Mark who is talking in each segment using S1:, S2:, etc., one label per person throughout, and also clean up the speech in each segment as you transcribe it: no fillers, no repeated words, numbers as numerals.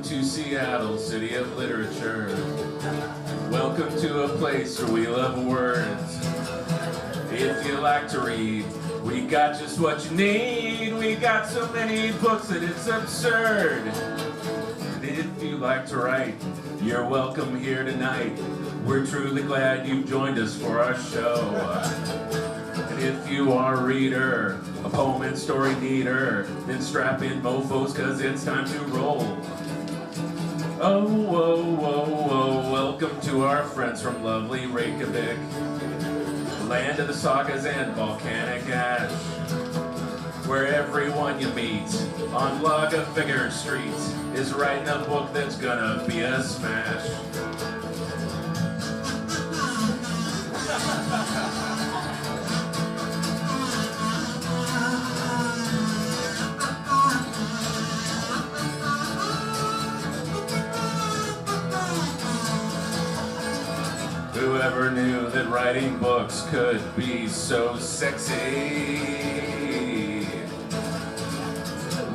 S1: to Seattle, city of literature. Welcome to a place where we love words. If you like to read, we got just what you need. We got so many books that it's absurd. And if you like to write, you're welcome here tonight. We're truly glad you joined us for our show. And if you are a reader, a poem and story needer, then strap in mofos, cause it's time to roll. Oh, whoa, whoa, whoa, welcome to our friends from lovely Reykjavi, land of the sagas and volcanic ash, where everyone you meet on Lagafigure Street is writing a book that's gonna be a smash. Whoever knew that writing books could be so sexy?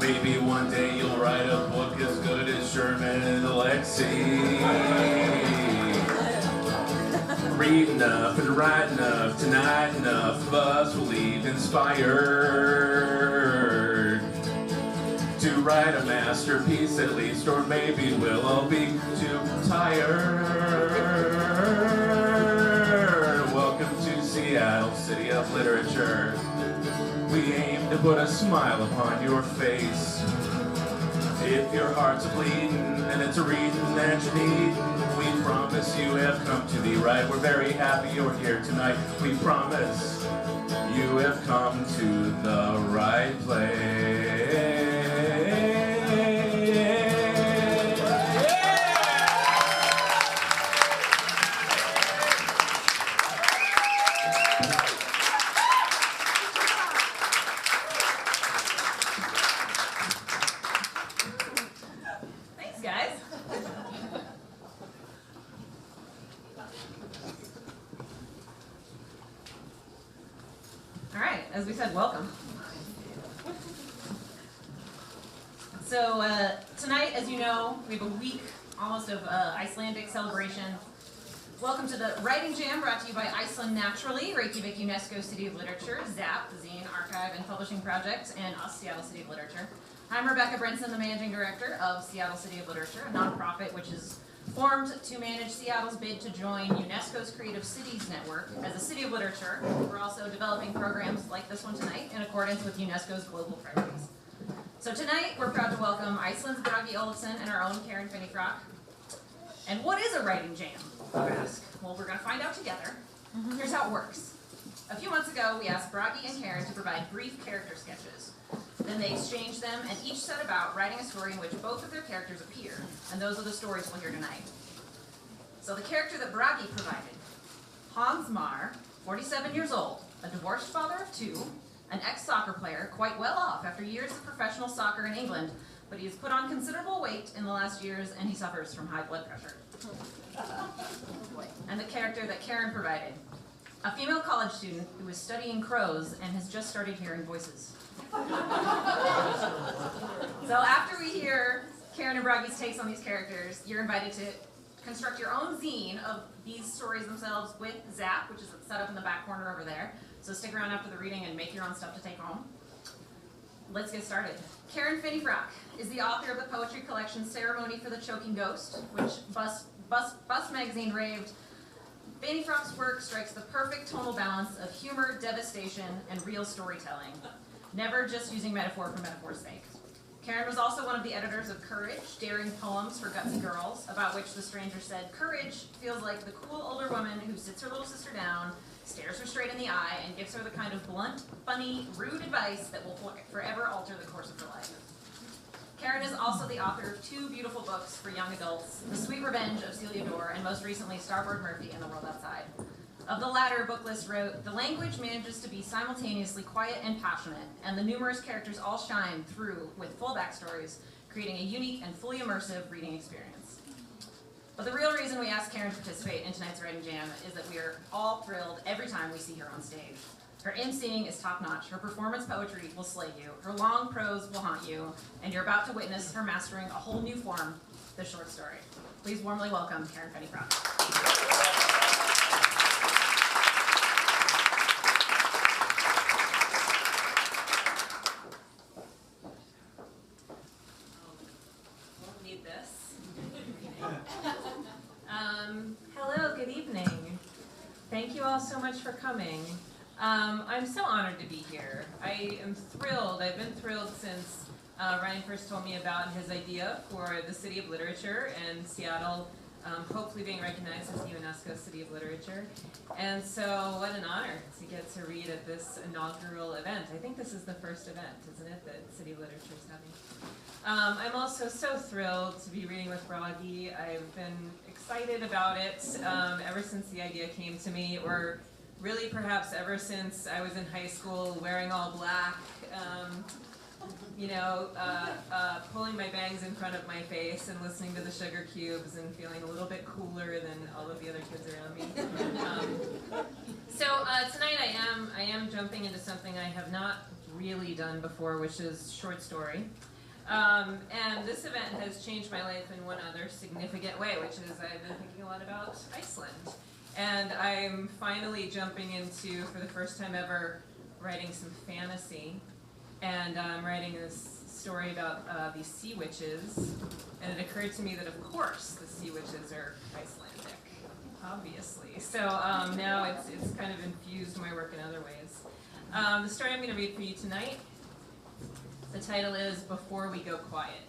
S1: Maybe one day you'll write a book as good as Sherman and Alexei. Read enough and write enough, tonight enough of us will leave inspired to write a masterpiece at least, or maybe we'll all be too tired. Seattle, city of literature. We aim to put a smile upon your face. If your heart's a-bleeding and it's a reading that you need, we promise you have come to the right. We're very happy you're here tonight. We promise you have come to the right place.
S2: As we said, welcome. So tonight, as you know, we have a week almost of Icelandic celebration. Welcome to the Writing Jam, brought to you by Iceland Naturally, Reykjavi UNESCO City of Literature, ZAPP, the Zine Archive and Publishing Project, and us, Seattle City of Literature. I'm Rebecca Brinson, the Managing Director of Seattle City of Literature, a nonprofit which is formed to manage Seattle's bid to join UNESCO's Creative Cities Network as a city of literature. We're also developing programs like this one tonight in accordance with UNESCO's global priorities. So tonight, we're proud to welcome Iceland's Bragi Ólafsson and our own Karen Finneyfrock. And what is a writing jam, you ask? Well, we're going to find out together. Here's how it works. A few months ago, we asked Bragi and Karen to provide brief character sketches. Then they exchanged them and each set about writing a story in which both of their characters appear. And those are the stories we'll hear tonight. So the character that Bragi provided, Hans Mar, 47 years old, a divorced father of two, an ex-soccer player, quite well off after years of professional soccer in England, but he has put on considerable weight in the last years and he suffers from high blood pressure. And the character that Karen provided, a female college student who is studying crows and has just started hearing voices. So after we hear Karen and Bragi's takes on these characters, you're invited to construct your own zine of these stories themselves with ZAPP, which is set up in the back corner over there. So stick around after the reading and make your own stuff to take home. Let's get started. Karen Finneyfrock is the author of the poetry collection Ceremony for the Choking Ghost, which Bus magazine raved. Finneyfrock's work strikes the perfect tonal balance of humor, devastation, and real storytelling. Never just using metaphor for metaphor's sake. Karen was also one of the editors of Courage, Daring Poems for Gutsy Girls, about which the stranger said, "Courage feels like the cool older woman who sits her little sister down, stares her straight in the eye, and gives her the kind of blunt, funny, rude advice that will forever alter the course of her life." Karen is also the author of two beautiful books for young adults, The Sweet Revenge of Celia Dore, and most recently, Starboard Murphy and the World Outside. Of the latter, Booklist wrote, "The language manages to be simultaneously quiet and passionate, and the numerous characters all shine through with full backstories, creating a unique and fully immersive reading experience." But the real reason we asked Karen to participate in tonight's Writing Jam is that we are all thrilled every time we see her on stage. Her emceeing is top-notch, her performance poetry will slay you, her long prose will haunt you, and you're about to witness her mastering a whole new form, the short story. Please warmly welcome Karen Finneyfrock. Hello, good evening. Thank you all so much for coming. I'm so honored to be here. I am thrilled. I've been thrilled since Ryan first told me about his idea for the City of Literature and Seattle hopefully being recognized as the UNESCO City of Literature. And so what an honor to get to read at this inaugural event. I think this is the first event, isn't it, that City of Literature is having. I'm also so thrilled to be reading with Bragi. I've been excited about it ever since the idea came to me, or really perhaps ever since I was in high school wearing all black, pulling my bangs in front of my face and listening to the Sugar Cubes and feeling a little bit cooler than all of the other kids around me. So tonight I am jumping into something I have not really done before, which is short story. And this event has changed my life in one other significant way, which is I've been thinking a lot about Iceland. And I'm finally jumping into, for the first time ever, writing some fantasy. And I'm writing this story about these sea witches. And it occurred to me that, of course, the sea witches are Icelandic, obviously. So now it's kind of infused my work in other ways. The story I'm going to read for you tonight, the title is Before We Go Quiet.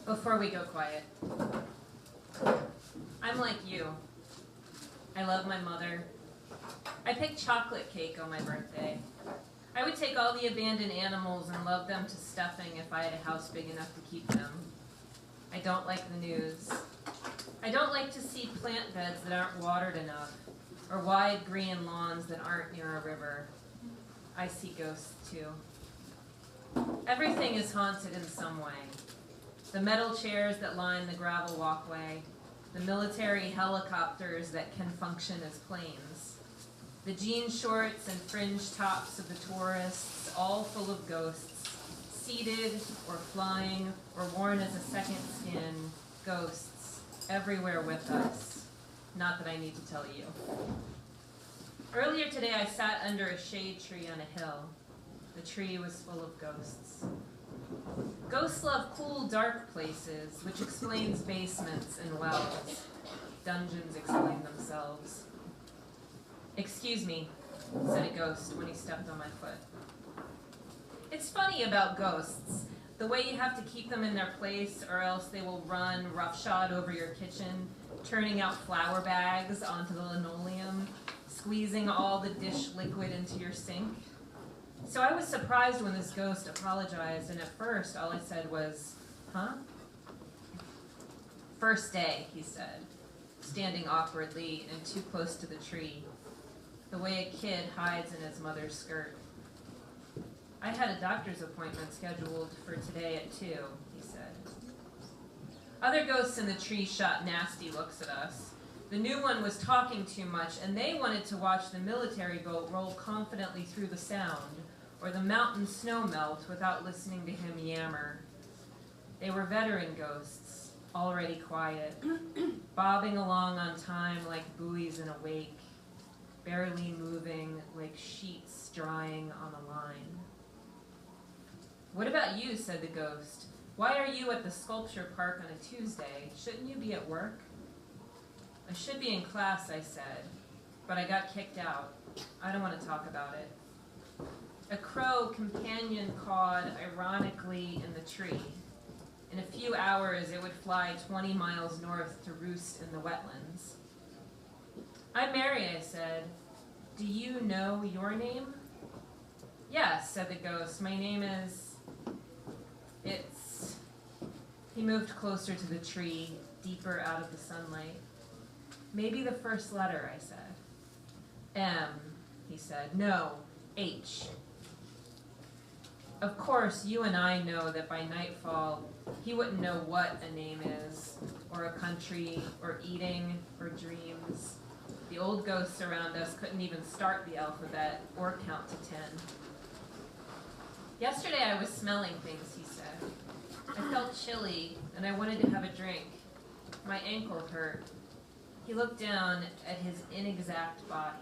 S2: Before we go quiet. I'm like you. I love my mother. I picked chocolate cake on my birthday. I would take all the abandoned animals and love them to stuffing if I had a house big enough to keep them. I don't like the news. I don't like to see plant beds that aren't watered enough, or wide green lawns that aren't near a river. I see ghosts too. Everything is haunted in some way. The metal chairs that line the gravel walkway, the military helicopters that can function as planes, the jean shorts and fringe tops of the tourists, all full of ghosts, seated or flying or worn as a second skin, ghosts everywhere with us. Not that I need to tell you. Earlier today I sat under a shade tree on a hill. The tree was full of ghosts. Ghosts love cool, dark places, which explains basements and wells. Dungeons explain themselves. "Excuse me," said a ghost when he stepped on my foot. It's funny about ghosts. The way you have to keep them in their place or else they will run roughshod over your kitchen, turning out flour bags onto the linoleum, squeezing all the dish liquid into your sink. So I was surprised when this ghost apologized, and at first all I said was, "Huh?" "First day," he said, standing awkwardly and too close to the tree, the way a kid hides in his mother's skirt. "I had a doctor's appointment scheduled for today at 2, he said. Other ghosts in the tree shot nasty looks at us. The new one was talking too much, and they wanted to watch the military boat roll confidently through the sound, or the mountain snow melt without listening to him yammer. They were veteran ghosts, already quiet, bobbing along on time like buoys in a wake, barely moving like sheets drying on a line. "What about you?" said the ghost. "Why are you at the sculpture park on a Tuesday? Shouldn't you be at work?" "I should be in class," I said, "but I got kicked out. I don't want to talk about it." A crow companion cawed ironically in the tree. In a few hours, it would fly 20 miles north to roost in the wetlands. "I'm Mary," I said. "Do you know your name?" "Yes," said the ghost. "My name is... It's..." He moved closer to the tree, deeper out of the sunlight. "Maybe the first letter," I said. "M," he said. "No, H."
S3: Of course, you and I know that by nightfall, he wouldn't know what a name is, or a country, or eating, or dreams. The old ghosts around us couldn't even start the alphabet or count to 10. Yesterday I was smelling things, he said. I felt chilly, and I wanted to have a drink. My ankle hurt. He looked down at his inexact body.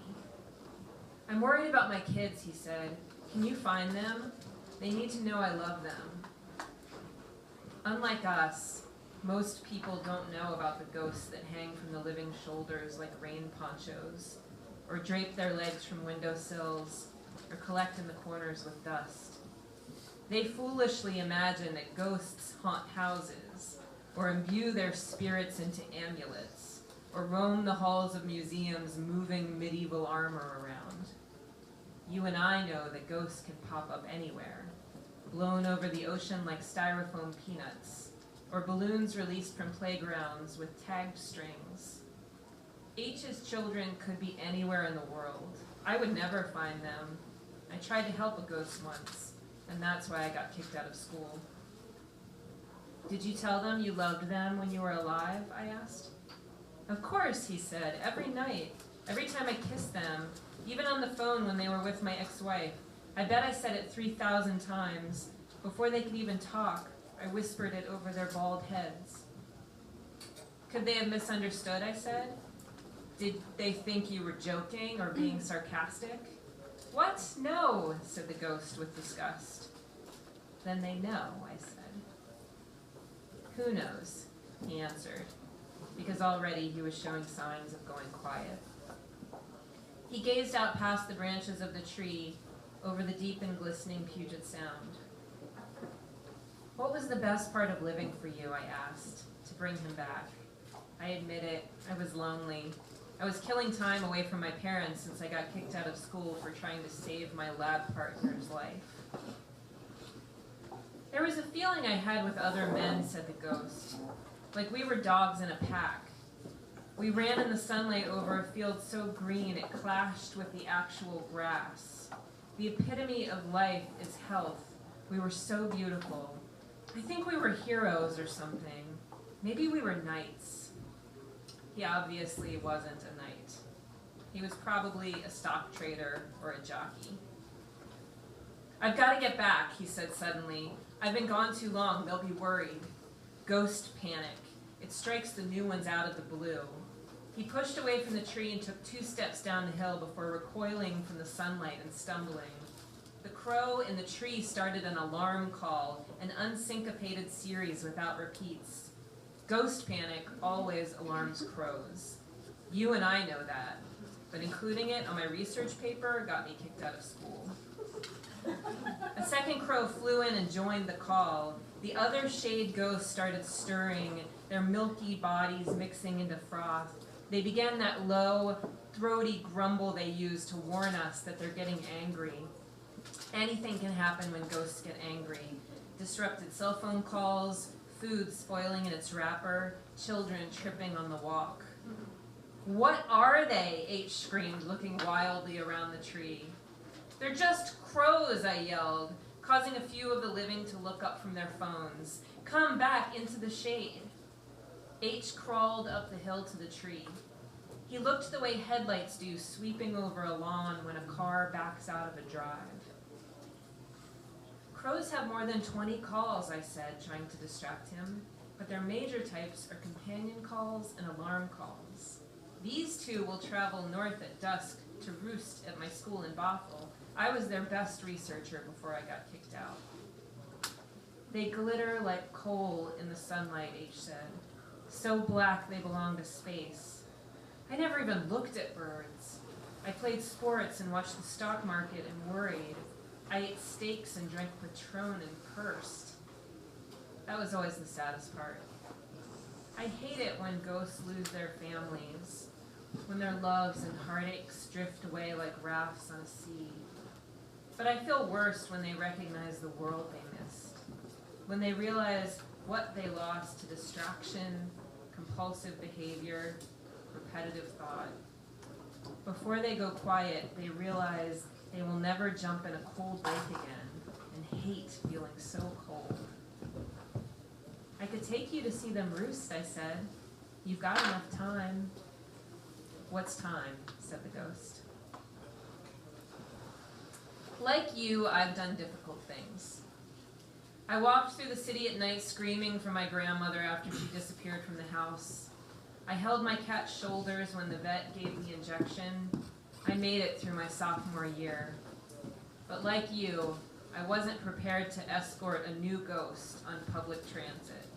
S3: I'm worried about my kids, he said. Can you find them? They need to know I love them. Unlike us, most people don't know about the ghosts that hang from the living shoulders like rain ponchos, or drape their legs from windowsills, or collect in the corners with dust. They foolishly imagine that ghosts haunt houses, or imbue their spirits into amulets, or roam the halls of museums moving medieval armor around. You and I know that ghosts can pop up anywhere, blown over the ocean like styrofoam peanuts, or balloons released from playgrounds with tagged strings. H's children could be anywhere in the world. I would never find them. I tried to help a ghost once, and that's why I got kicked out of school. Did you tell them you loved them when you were alive? I asked. Of course, he said, every night, every time I kissed them, even on the phone when they were with my ex-wife. I bet I said it 3,000 times. Before they could even talk, I whispered it over their bald heads. Could they have misunderstood, I said? Did they think you were joking or being sarcastic? What? No, said the ghost with disgust. Then they know, I said. Who knows, he answered, because already he was showing signs of going quiet. He gazed out past the branches of the tree over the deep and glistening Puget Sound. What was the best part of living for you, I asked, to bring him back. I admit it, I was lonely. I was killing time away from my parents since I got kicked out of school for trying to save my lab partner's life. There was a feeling I had with other men, said the ghost, like we were dogs in a pack. We ran in the sunlight over a field so green it clashed with the actual grass. The epitome of life is health. We were so beautiful. I think we were heroes or something. Maybe we were knights. He obviously wasn't a knight. He was probably a stock trader or a jockey. I've got to get back, he said suddenly. I've been gone too long. They'll be worried. Ghost panic. It strikes the new ones out of the blue. He pushed away from the tree and took 2 steps down the hill before recoiling from the sunlight and stumbling. The crow in the tree started an alarm call, an unsyncopated series without repeats. Ghost panic always alarms crows. You and I know that, but including it on my research paper got me kicked out of school. A second crow flew in and joined the call. The other shade ghosts started stirring, their milky bodies mixing into froth. They began that low, throaty grumble they use to warn us that they're getting angry. Anything can happen when ghosts get angry. Disrupted cell phone calls, food spoiling in its wrapper, children tripping on the walk. What are they? H screamed, looking wildly around the tree. They're just crows, I yelled, causing a few of the living to look up from their phones. Come back into the shade. H crawled up the hill to the tree. He looked the way headlights do, sweeping over a lawn when a car backs out of a drive. Crows have more than 20 calls, I said, trying to distract him, but their major types are companion calls and alarm calls. These 2 will travel north at dusk to roost at my school in Bothell. I was their best researcher before I got kicked out. They glitter like coal in the sunlight, H said. So black they belong to space. I never even looked at birds. I played sports and watched the stock market and worried. I ate steaks and drank Patron and cursed. That was always the saddest part. I hate it when ghosts lose their families, when their loves and heartaches drift away like rafts on a sea. But I feel worse when they recognize the world they missed, when they realize what they lost to distraction, compulsive behavior, repetitive thought. Before they go quiet, they realize they will never jump in a cold lake again and hate feeling so cold. I could take you to see them roost, I said. You've got enough time. What's time? Said the ghost. Like you, I've done difficult things. I walked through the city at night screaming for my grandmother after she disappeared from the house. I held my cat's shoulders when the vet gave the injection. I made it through my sophomore year. But like you, I wasn't prepared to escort a new ghost on public transit.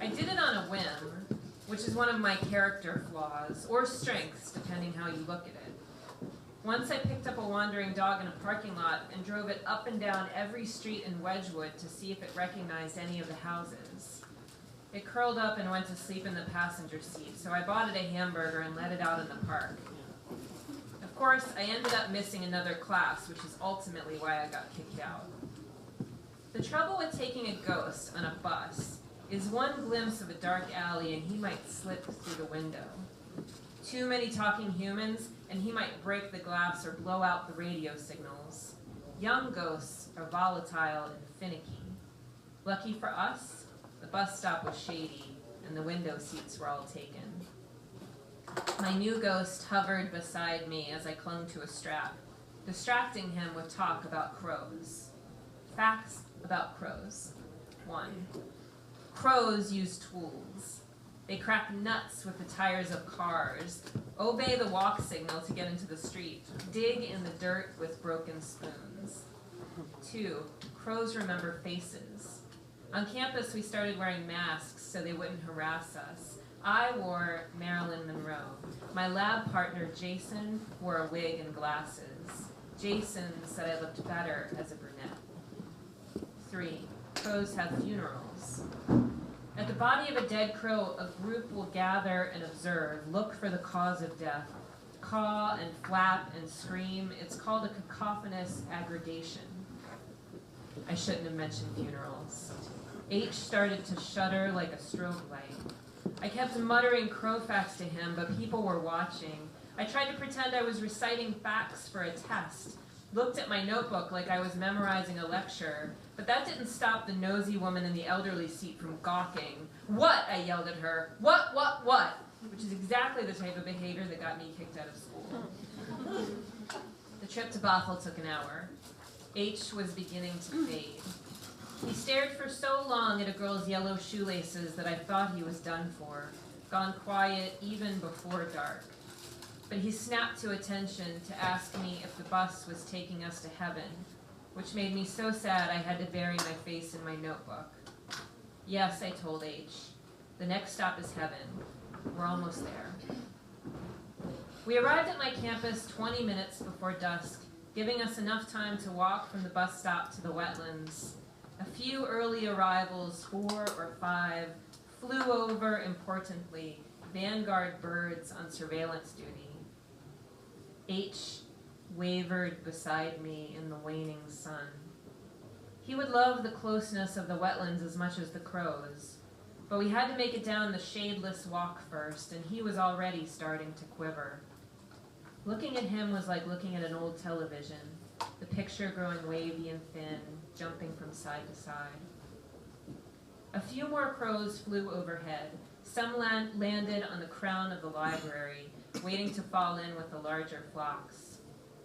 S3: I did it on a whim, which is one of my character flaws, or strengths, depending how you look at it. Once I picked up a wandering dog in a parking lot and drove it up and down every street in Wedgwood to see if it recognized any of the houses. It curled up and went to sleep in the passenger seat, so I bought it a hamburger and let it out in the park. Of course, I ended up missing another class, which is ultimately why I got kicked out. The trouble with taking a ghost on a bus is one glimpse of a dark alley and he might slip through the window. Too many talking humans and he might break the glass or blow out the radio signals. Young ghosts are volatile and finicky. Lucky for us, the bus stop was shady and the window seats were all taken. My new ghost hovered beside me as I clung to a strap, distracting him with talk about crows. Facts about crows. 1. Crows use tools. They crack nuts with the tires of cars, obey the walk signal to get into the street, dig in the dirt with broken spoons. 2. Crows remember faces. On campus, we started wearing masks so they wouldn't harass us. I wore Marilyn Monroe. My lab partner, Jason, wore a wig and glasses. Jason said I looked better as a brunette. 3. Crows have funerals. At the body of a dead crow, a group will gather and observe, look for the cause of death, caw and flap and scream. It's called a cacophonous aggregation. I shouldn't have mentioned funerals. H started to shudder like a strobe light. I kept muttering crow facts to him, but people were watching. I tried to pretend I was reciting facts for a test, looked at my notebook like I was memorizing a lecture, but that didn't stop the nosy woman in the elderly seat from gawking. What? I yelled at her. What? Which is exactly the type of behavior that got me kicked out of school. The trip to Bothell took an hour. H was beginning to fade. He stared for so long at a girl's yellow shoelaces that I thought he was done for, gone quiet even before dark. But he snapped to attention to ask me if the bus was taking us to heaven, which made me so sad I had to bury my face in my notebook. Yes, I told H. The next stop is heaven. We're almost there. We arrived at my campus 20 minutes before dusk, giving us enough time to walk from the bus stop to the wetlands. A few early arrivals, 4 or 5, flew over, importantly, vanguard birds on surveillance duty. H wavered beside me in the waning sun. He would love the closeness of the wetlands as much as the crows, but we had to make it down the shadeless walk first, and he was already starting to quiver. Looking at him was like looking at an old television, the picture growing wavy and thin, jumping from side to side. A few more crows flew overhead. Some landed on the crown of the library, waiting to fall in with the larger flocks.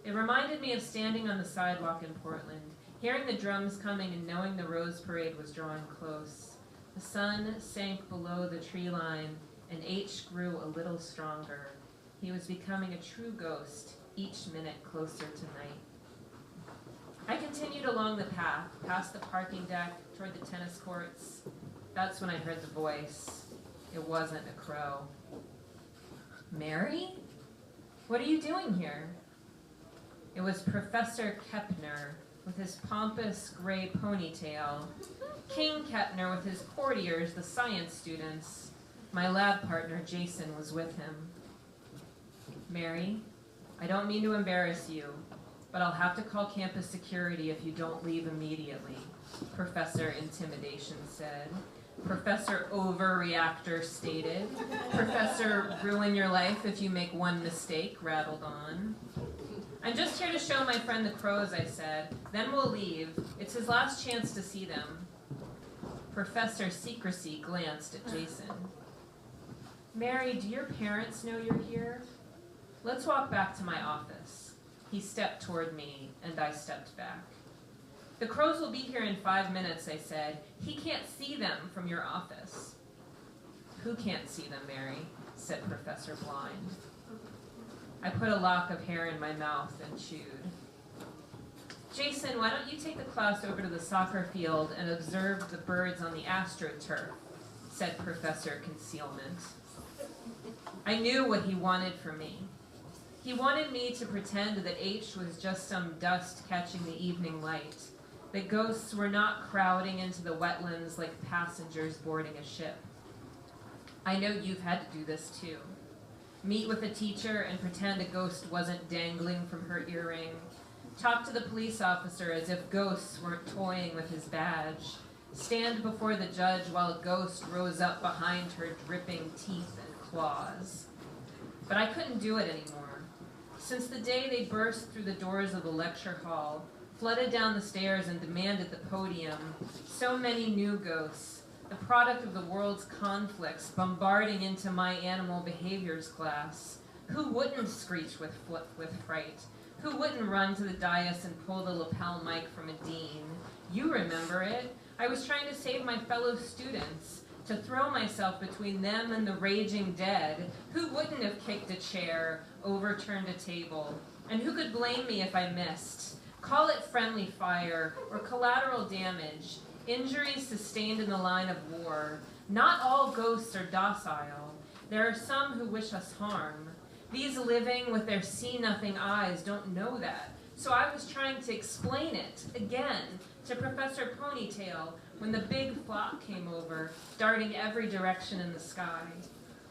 S3: It reminded me of standing on the sidewalk in Portland, hearing the drums coming and knowing the Rose Parade was drawing close. The sun sank below the tree line, and H grew a little stronger. He was becoming a true ghost, each minute closer to night. I continued along the path, past the parking deck, toward the tennis courts. That's when I heard the voice. It wasn't a crow. Mary? What are you doing here? It was Professor Kepner with his pompous gray ponytail, King Kepner with his courtiers, the science students. My lab partner, Jason, was with him. Mary, I don't mean to embarrass you, but I'll have to call campus security if you don't leave immediately, Professor Intimidation said. Professor Overreactor stated. Professor Ruin Your Life if you make one mistake rattled on. I'm just here to show my friend the crows, I said. Then we'll leave. It's his last chance to see them. Professor Secrecy glanced at Jason. Mary, do your parents know you're here? Let's walk back to my office. He stepped toward me, and I stepped back. The crows will be here in 5 minutes, I said. He can't see them from your office. Who can't see them, Mary? Said Professor Blind. I put a lock of hair in my mouth and chewed. Jason, why don't you take the class over to the soccer field and observe the birds on the astroturf, said Professor Concealment. I knew what he wanted from me. He wanted me to pretend that H was just some dust catching the evening light, that ghosts were not crowding into the wetlands like passengers boarding a ship. I know you've had to do this too. Meet with a teacher and pretend a ghost wasn't dangling from her earring. Talk to the police officer as if ghosts weren't toying with his badge. Stand before the judge while a ghost rose up behind her dripping teeth and claws. But I couldn't do it anymore. Since the day they burst through the doors of the lecture hall, flooded down the stairs and demanded the podium, so many new ghosts, the product of the world's conflicts, bombarding into my animal behaviors class. Who wouldn't screech with fright? Who wouldn't run to the dais and pull the lapel mic from a dean? You remember it. I was trying to save my fellow students, to throw myself between them and the raging dead. Who wouldn't have kicked a chair, overturned a table? And who could blame me if I missed? Call it friendly fire or collateral damage, injuries sustained in the line of war. Not all ghosts are docile. There are some who wish us harm. These living with their see-nothing eyes don't know that. So I was trying to explain it, again, to Professor Ponytail when the big flock came over, darting every direction in the sky.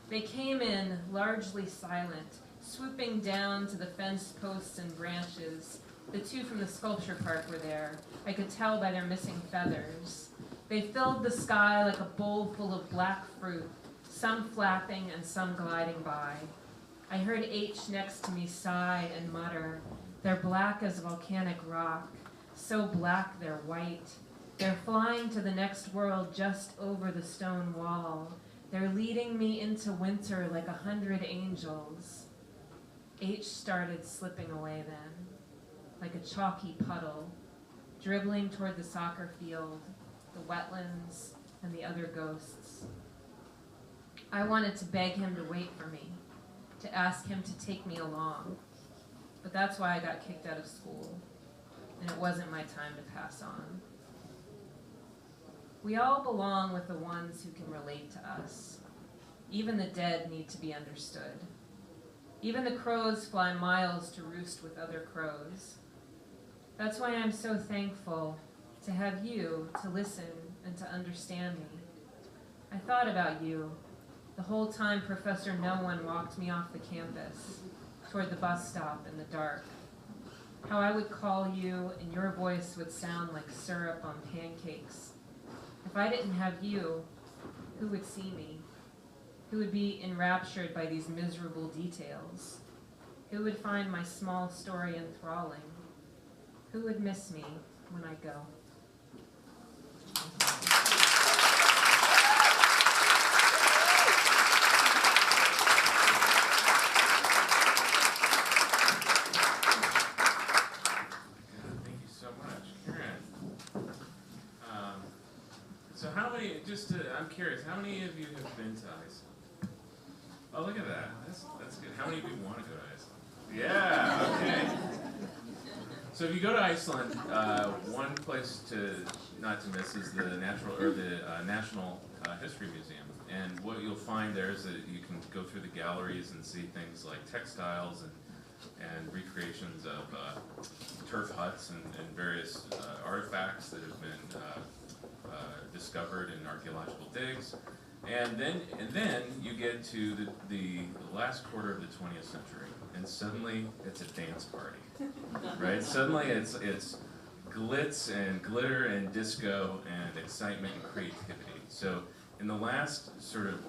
S3: They came in, largely silent, swooping down to the fence posts and branches. The two from the sculpture park were there. I could tell by their missing feathers. They filled the sky like a bowl full of black fruit, some flapping and some gliding by. I heard H next to me sigh and mutter, "They're black as volcanic rock, so black they're white. They're flying to the next world just over the stone wall. They're leading me into winter like 100 angels." H started slipping away then, like a chalky puddle, dribbling toward the soccer field, the wetlands, and the other ghosts. I wanted to beg him to wait for me, to ask him to take me along. But that's why I got kicked out of school, and it wasn't my time to pass on. We all belong with the ones who can relate to us. Even the dead need to be understood. Even the crows fly miles to roost with other crows. That's why I'm so thankful to have you to listen and to understand me. I thought about you the whole time Professor No One walked me off the campus toward the bus stop in the dark. How I would call you and your voice would sound like syrup on pancakes. If I didn't have you, who would see me? Who would be enraptured by these miserable details? Who would find my small story enthralling? Who would miss me when I go?
S1: Thank you so much, Karen. So how many, I'm curious, how many of you have been to Iceland? Oh, look at that. That's good. How many of you want to go to Iceland? Yeah, okay. So if you go to Iceland, one place not to miss is the National History Museum. And what you'll find there is that you can go through the galleries and see things like textiles and recreations of turf huts and various artifacts that have been discovered in archaeological digs. And then you get to the last quarter of the 20th century, and suddenly it's a dance party, right? Suddenly it's glitz and glitter and disco and excitement and creativity. So in the last sort of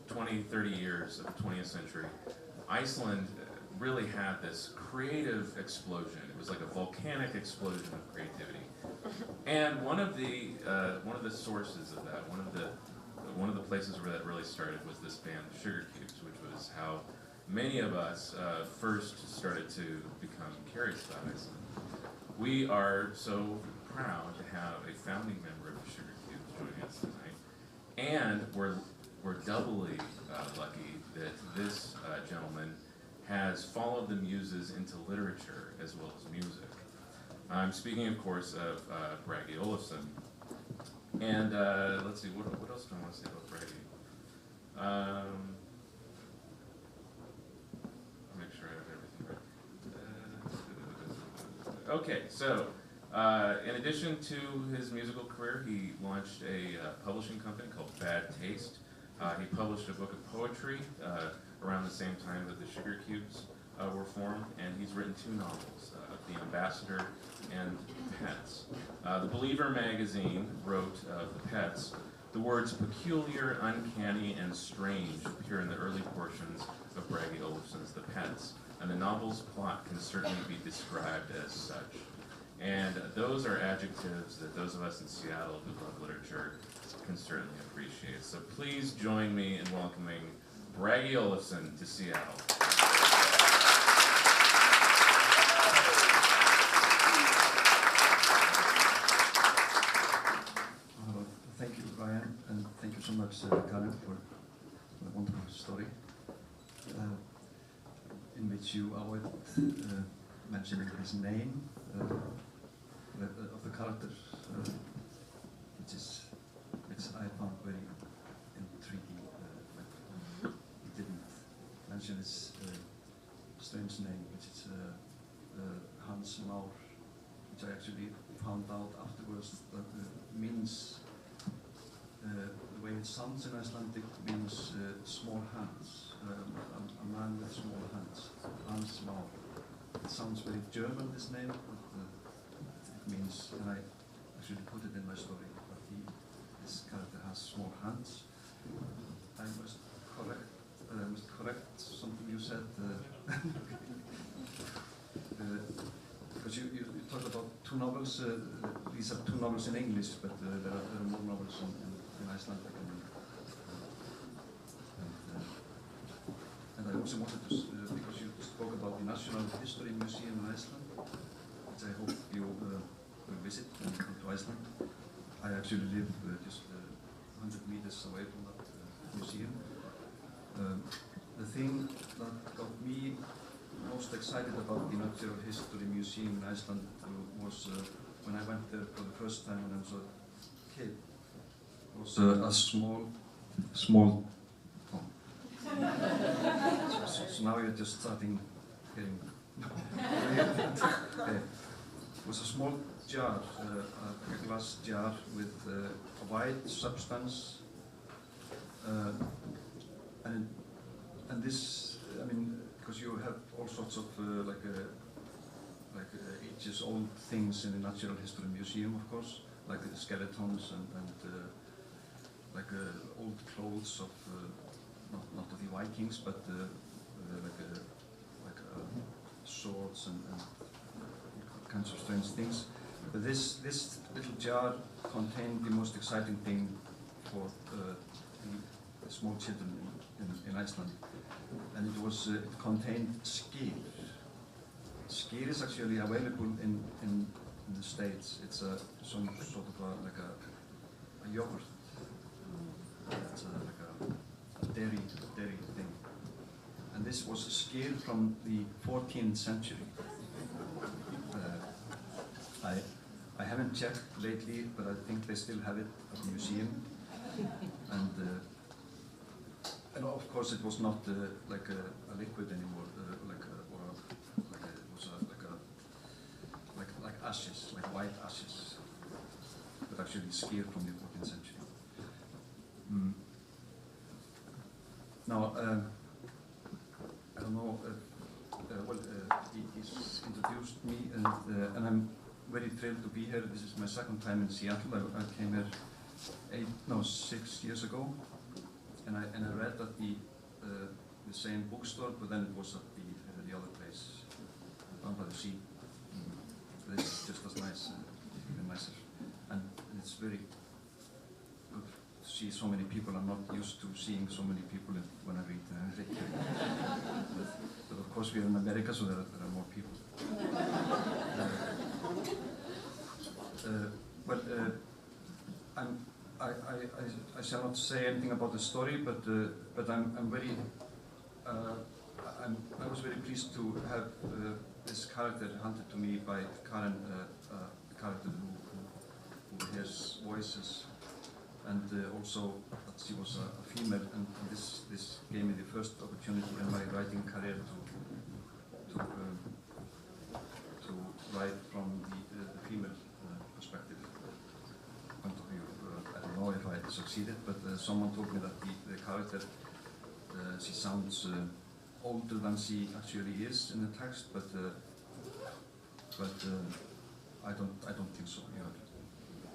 S1: 20, 30 years of the 20th century, Iceland really had this creative explosion. It was like a volcanic explosion of creativity. And one of the sources of that, one of the places where that really started was this band, Sugar Cubes, which was how many of us first started to become curious about Iceland. We are so proud to have a founding member of the Sugar Cubes joining us tonight, and we're doubly lucky that this gentleman has followed the muses into literature as well as music. I'm speaking, of course, of Bragi Ólafsson. And let's see, what else do I want to say about Bragi? I'll make sure I have everything right. Okay, so in addition to his musical career, he launched a publishing company called Bad Taste. He published a book of poetry around the same time that the Sugar Cubes were formed, and he's written 2 novels, The Ambassador and Pets. The Believer magazine wrote of the Pets, the words peculiar, uncanny, and strange appear in the early portions of Bragi Ólafsson's The Pets, and the novel's plot can certainly be described as such. And those are adjectives that those of us in Seattle who love literature can certainly appreciate. So please join me in welcoming Bragi Ólafsson to Seattle.
S4: Thank you, Ryan, and thank you so much, Karen, for the wonderful story, in which you avoid mentioning his name of the character, which I found very intriguing. He didn't mention his strange name, which is Hans Maur, which I actually found out afterwards that means. The way it sounds in Icelandic means small hands, a man with small hands, Hans Maur. It sounds very German, this name, but it means, and I actually put it in my story, but this character has small hands. I must correct something you said, because you talked about 2 novels. These are 2 novels in English, but there are more novels in Icelandic. And I also wanted to, because you spoke about the National History Museum in Iceland, which I hope you will visit when you come to Iceland. I actually live just 100 meters away from that museum. The thing that got me most excited about the Natural History Museum in Iceland was when I went there for the first time when I was a kid. It was a small home. So now you're just starting getting. Okay. It was a small jar, a glass jar with a white substance, and this, I mean, because you have all sorts of ages-old things in the Natural History Museum, of course, like skeletons and old clothes of not of the Vikings, but swords and kinds of strange things. But this little jar contained the most exciting thing for the small children in Iceland, and it contained skyr. Skyr is actually available in the States. It's some sort of like a yogurt. It's like a dairy thing. And this was skyr from the 14th century. I haven't checked lately, but I think they still have it at the museum. And of course, it was not like a liquid anymore, like ashes, like white ashes, but actually skyr from the 14th century. Now, I don't know. He's introduced me, and I'm very thrilled to be here. This is my second time in Seattle. I came here 6 years ago, and I read at the same bookstore, but then it was at the other place. see. It's just as nice, even nicer. And it's very good to see so many people. I'm not used to seeing so many people when I read Reykjavi. but of course we're in America, so there are more people. I shall not say anything about the story, but I'm very I was very pleased to have this character handed to me by Karen, the character who hears voices, and also that she was a female, and this gave me the first opportunity in my writing career to write from the female perspective, point of view. I don't know if I succeeded, but someone told me that the character, she sounds older than she actually is in the text, but I don't think so. You have to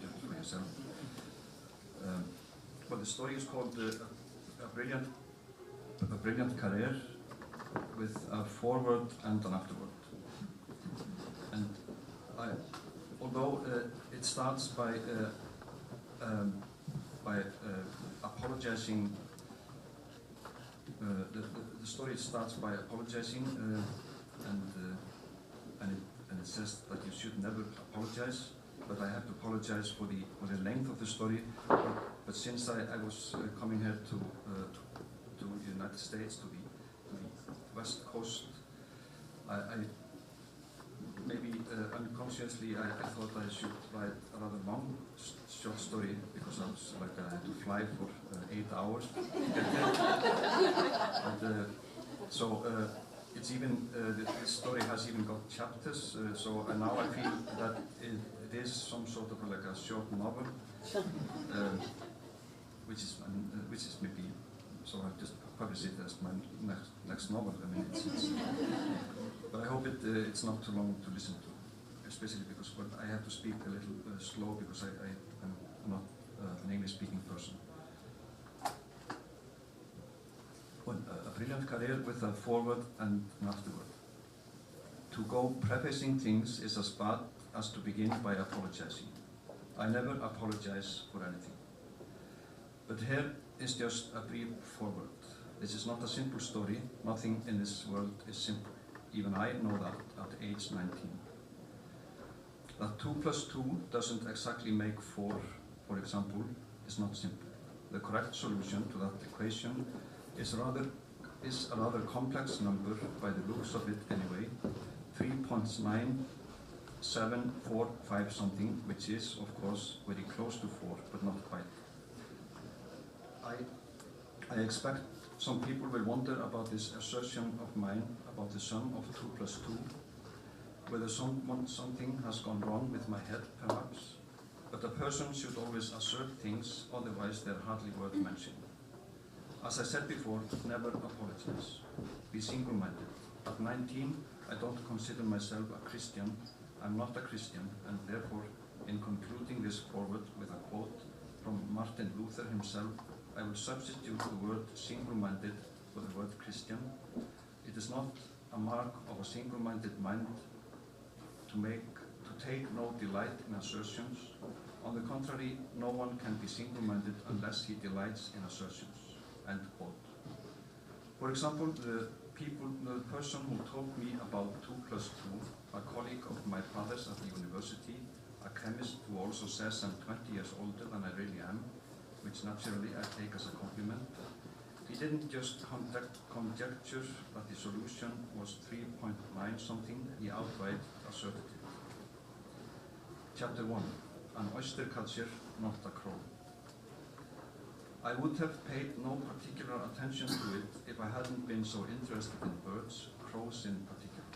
S4: judge for yourself. Well, the story is called a brilliant career with a forward and an afterward. And although it starts by apologizing. The story starts by apologizing, and it says that you should never apologize. But I have to apologize for the length of the story. But since I was coming here to the United States, to the West Coast, I maybe unconsciously I thought I should write a rather long short story, because I was like I had to fly for 8 hours. It's even the story has even got chapters. Now I feel that it is some sort of like a short novel, which is maybe, so I've just published it as my next novel. I mean, but I hope it's not too long to listen to, especially because I have to speak a little slow, because I'm not an English-speaking person. Well, a brilliant career with a forward and an afterward. To go prefacing things is as bad as to begin by apologizing. I never apologize for anything. But here is just a brief forward. This is not a simple story. Nothing in this world is simple. Even I know that at age 19. That 2 + 2 doesn't exactly make 4, for example, is not simple. The correct solution to that equation is a rather complex number by the looks of it anyway, 3.9745 something, which is, of course, very close to 4, but not quite. I expect some people will wonder about this assertion of mine about the sum of 2 + 2, whether something has gone wrong with my head, perhaps. But a person should always assert things, otherwise they're hardly worth mentioning. As I said before, never apologize. Be single-minded. At 19, I don't consider myself a Christian. I'm not a Christian, and therefore, in concluding this forward with a quote from Martin Luther himself, I will substitute the word single-minded for the word Christian. It is not a mark of a single-minded mind to take no delight in assertions. On the contrary, no one can be single-minded unless he delights in assertions. End quote. For example, the person who told me about 2 + 2, a colleague of my father's at the university, a chemist who also says I'm 20 years older than I really am, which naturally I take as a compliment. He didn't just conjecture that the solution was 3.9 something, he outright asserted it. Chapter 1. An oyster catcher, not a crow. I would have paid no particular attention to it if I hadn't been so interested in birds, crows in particular.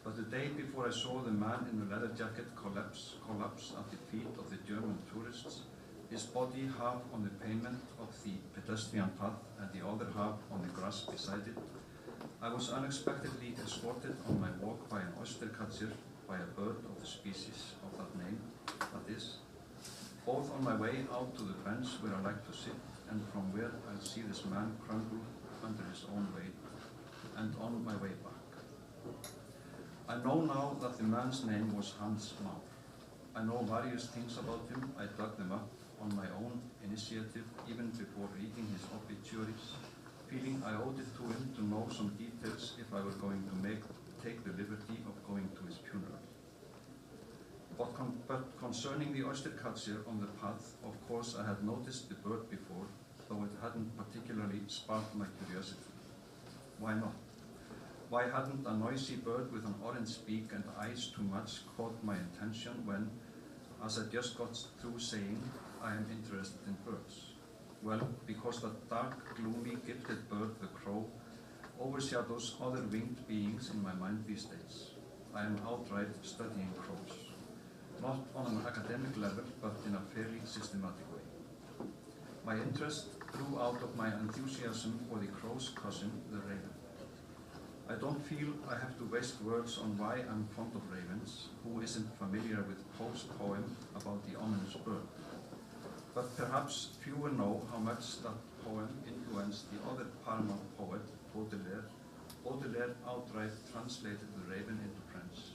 S4: But the day before I saw the man in the leather jacket collapse at the feet of the German tourists, his body half on the pavement of the pedestrian path and the other half on the grass beside it, I was unexpectedly escorted on my walk by an oyster catcher, by a bird of the species of that name, that is, both on my way out to the bench where I like to sit, and from where I'll see this man crumble under his own weight, and on my way back. I I know now that the man's name was Hans Már. I know various things about him. I dug them up on my own initiative, even before reading his obituaries, feeling I owed it to him to know some details if I were going to take the liberty of going to his funeral. But concerning the oystercatcher on the path, of course I had noticed the bird before, though it hadn't particularly sparked my curiosity. Why not? Why hadn't a noisy bird with an orange beak and eyes to match caught my attention when, as I just got through saying, I am interested in birds? Well, because that dark, gloomy, gifted bird, the crow, overshadows other winged beings in my mind these days. I am outright studying crows. Not on an academic level, but in a fairly systematic way. My interest grew out of my enthusiasm for the crow's cousin, the raven. I don't feel I have to waste words on why I'm fond of ravens, who isn't familiar with Poe's poem about the ominous bird. But perhaps fewer know how much that poem influenced the other paramount poet, Baudelaire. Baudelaire outright translated the raven into French.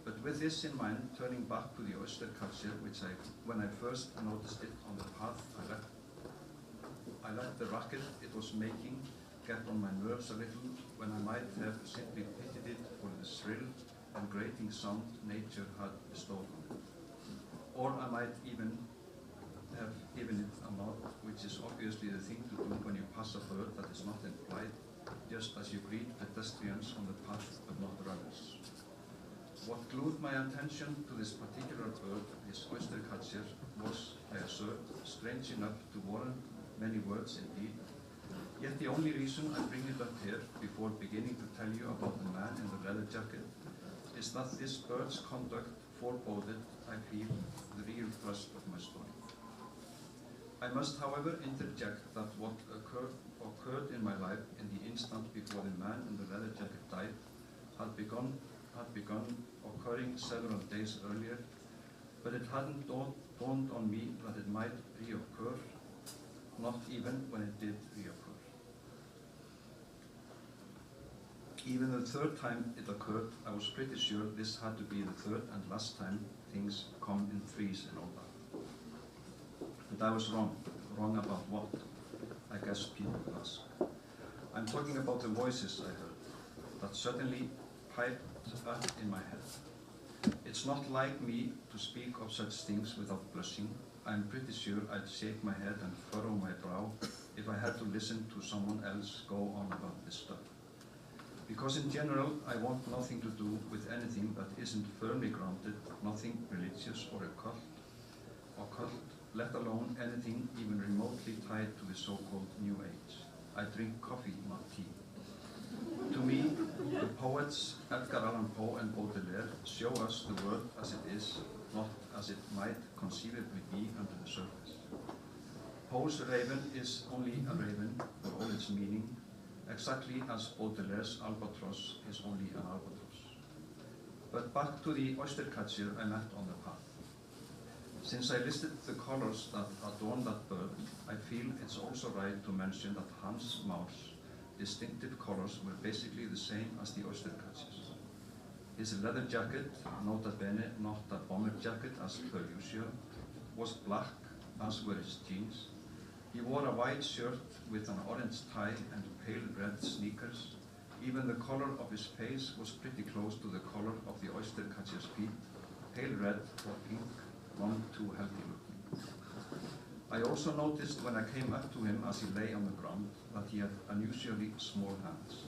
S4: But with this in mind, turning back to the oystercatcher, when I first noticed it on the path, I let the racket it was making get on my nerves a little, when I might have simply pitied it for the shrill and grating sound nature had bestowed on it. Or I might even have given it a nod, which is obviously the thing to do when you pass a bird that is not in flight, just as you greet pedestrians on the path but not runners. What glued my attention to this particular bird, this oystercatcher, was, I assert, strange enough to warrant many words indeed. Yet the only reason I bring it up here, before beginning to tell you about the man in the leather jacket, is that this bird's conduct foreboded, I feel, the real thrust of my story. I must, however, interject that what occurred in my life in the instant before the man in the leather jacket died had begun occurring several days earlier, but it hadn't dawned on me that it might reoccur, not even when it did reoccur. Even the third time it occurred, I was pretty sure this had to be the third and last time things come in threes and all that. But I was wrong. Wrong about what? I guess people would ask. I'm talking about the voices I heard, that suddenly piped up in my head. It's not like me to speak of such things without blushing. I'm pretty sure I'd shake my head and furrow my brow if I had to listen to someone else go on about this stuff. Because in general, I want nothing to do with anything that isn't firmly grounded, nothing religious or occult, let alone anything even remotely tied to the so-called New Age. I drink coffee, not tea. To me, the poets Edgar Allan Poe and Baudelaire show us the world as it is, not as it might conceivably be under the surface. Poe's raven is only a raven for all its meaning, exactly as Baudelaire's albatross is only an albatross. But back to the oystercatcher I met on the path. Since I listed the colors that adorn that bird, I feel it's also right to mention that Hans Már's distinctive colors were basically the same as the oystercatcher's. His leather jacket, nota bene not a bomber jacket as per usual, was black, as were his jeans. He wore a white shirt with an orange tie and pale red sneakers. Even the color of his face was pretty close to the color of the oystercatcher's feet, pale red or pink, none too healthy looking. I also noticed when I came up to him as he lay on the ground that he had unusually small hands.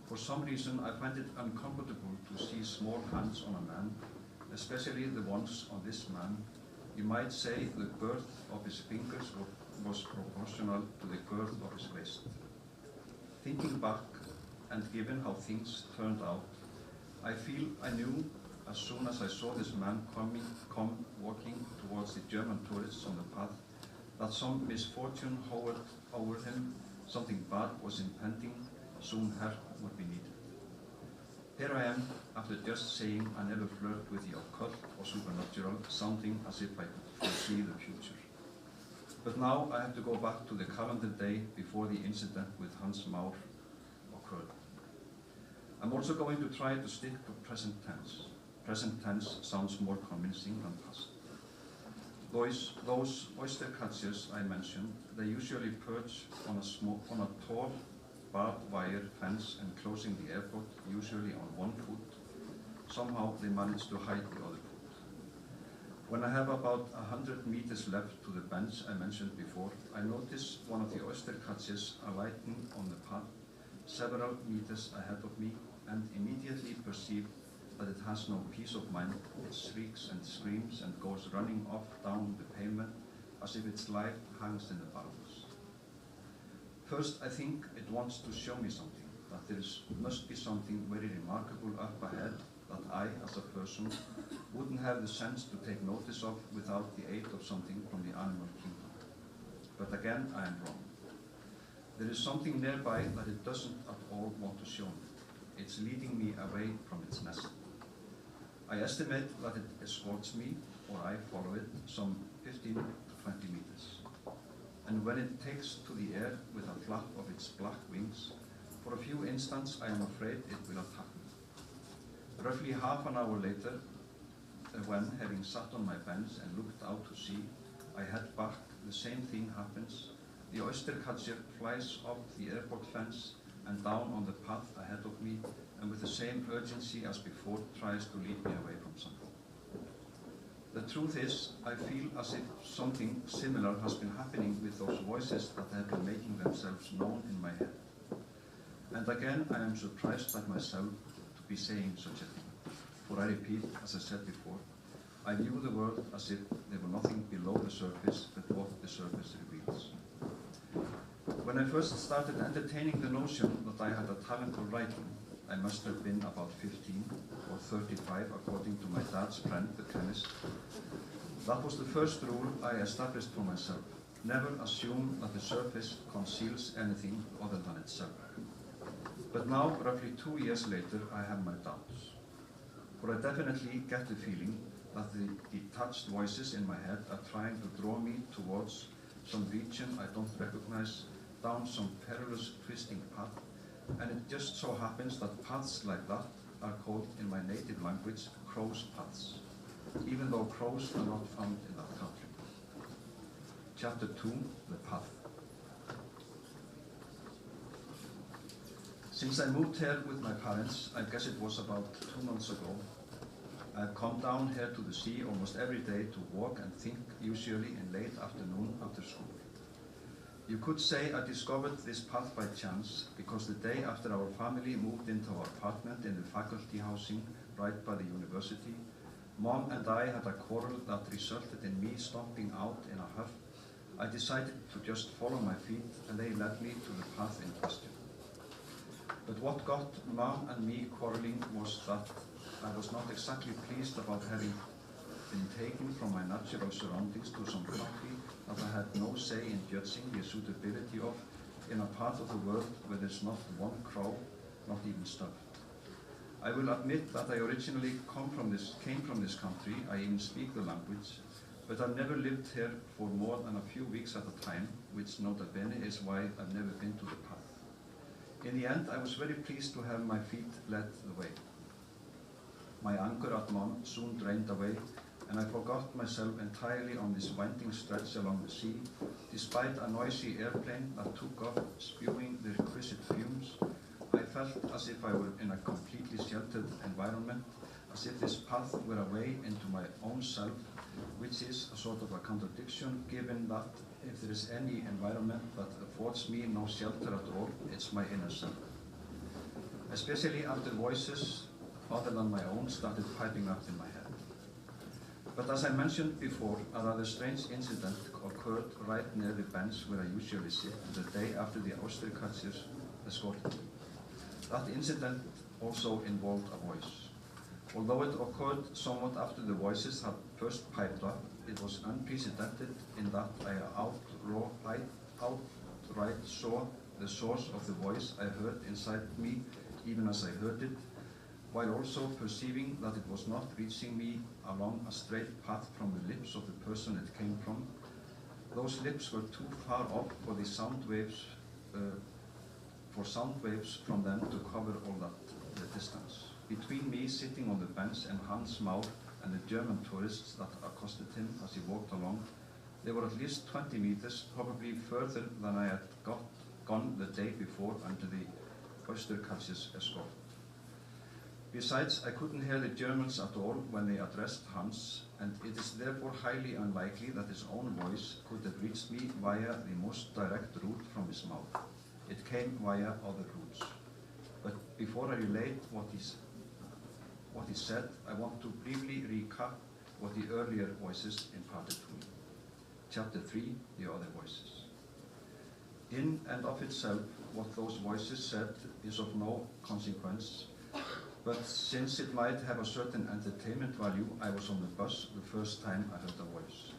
S4: For some reason, I find it uncomfortable to see small hands on a man, especially the ones on this man. You might say the girth of his fingers was proportional to the girth of his waist. Thinking back, and given how things turned out, I feel I knew as soon as I saw this man come walking towards the German tourists on the path, that some misfortune hovered over him, something bad was impending, soon help would be needed. Here I am, after just saying I never flirt with the occult or supernatural, sounding as if I could foresee the future. But now I have to go back to the calendar day before the incident with Hans Már occurred. I'm also going to try to stick to present tense. Present tense sounds more convincing than past. Those oyster catchers I mentioned, they usually perch on a tall barbed wire fence enclosing the airport, usually on one foot. Somehow they manage to hide the other foot. When I have about 100 meters left to the bench I mentioned before, I notice one of the oyster catchers alighting on the path several meters ahead of me and immediately perceive that it has no peace of mind. It shrieks and screams and goes running off down the pavement as if its life hangs in the balance. First, I think it wants to show me something, that there must be something very remarkable up ahead that I, as a person, wouldn't have the sense to take notice of without the aid of something from the animal kingdom. But again, I am wrong. There is something nearby that it doesn't at all want to show me. It's leading me away from its nest. I estimate that it escorts me, or I follow it, some 15 to 20 meters. And when it takes to the air with a flap of its black wings, for a few instants I am afraid it will attack me. Roughly half an hour later, when, having sat on my bench and looked out to sea, I head back, the same thing happens. The oyster catcher flies up the airport fence and down on the path ahead of me, and with the same urgency as before tries to lead me away from something. The truth is, I feel as if something similar has been happening with those voices that have been making themselves known in my head. And again, I am surprised at myself to be saying such a thing. For I repeat, as I said before, I view the world as if there were nothing below the surface but what the surface reveals. When I first started entertaining the notion that I had a talent for writing, I must have been about 15 or 35 according to my dad's friend, the chemist. That was the first rule I established for myself. Never assume that the surface conceals anything other than itself. But now, roughly 2 years later, I have my doubts. For I definitely get the feeling that the detached voices in my head are trying to draw me towards some region I don't recognize, down some perilous twisting path, and it just so happens that paths like that are called in my native language crow's paths, even though crows are not found in that country. Chapter 2, The Path. Since I moved here with my parents, I guess it was about 2 months ago, I've come down here to the sea almost every day to walk and think, usually in late afternoon after school. You could say I discovered this path by chance, because the day after our family moved into our apartment in the faculty housing right by the university, Mom and I had a quarrel that resulted in me stomping out in a huff. I decided to just follow my feet, and they led me to the path in question. But what got Mom and me quarreling was that I was not exactly pleased about having been taken from my natural surroundings to some country that I had no say in judging the suitability of, in a part of the world where there's not one crow, not even stuff. I will admit that I originally came from this country. I even speak the language, but I've never lived here for more than a few weeks at a time, which nota bene is why I've never been to the path. In the end, I was very pleased to have my feet led the way. My anchor at Mom soon drained away, and I forgot myself entirely on this winding stretch along the sea, despite a noisy airplane that took off, spewing the requisite fumes. I felt as if I were in a completely sheltered environment, as if this path were a way into my own self, which is a sort of a contradiction, given that if there is any environment that affords me no shelter at all, it's my inner self. Especially after voices other than my own started piping up in my head. But as I mentioned before, a rather strange incident occurred right near the bench where I usually sit the day after the oyster catchers escorted me. That incident also involved a voice. Although it occurred somewhat after the voices had first piped up, it was unprecedented in that I outright saw the source of the voice I heard inside me even as I heard it, while also perceiving that it was not reaching me along a straight path from the lips of the person it came from. Those lips were too far off for the sound waves from them to cover all that the me sitting on the bench and Hans Maur and the German tourists that accosted him as he walked along, they were at least 20 meters, probably further than I had gone the day before under the Oysterkats's escort. Besides, I couldn't hear the Germans at all when they addressed Hans, and it is therefore highly unlikely that his own voice could have reached me via the most direct route from his mouth. It came via other routes. But before I relate what he said, I want to briefly recap what the earlier voices imparted to me. Chapter 3, the other voices. In and of itself, what those voices said is of no consequence, but since it might have a certain entertainment value, I was on the bus the first time I heard a voice.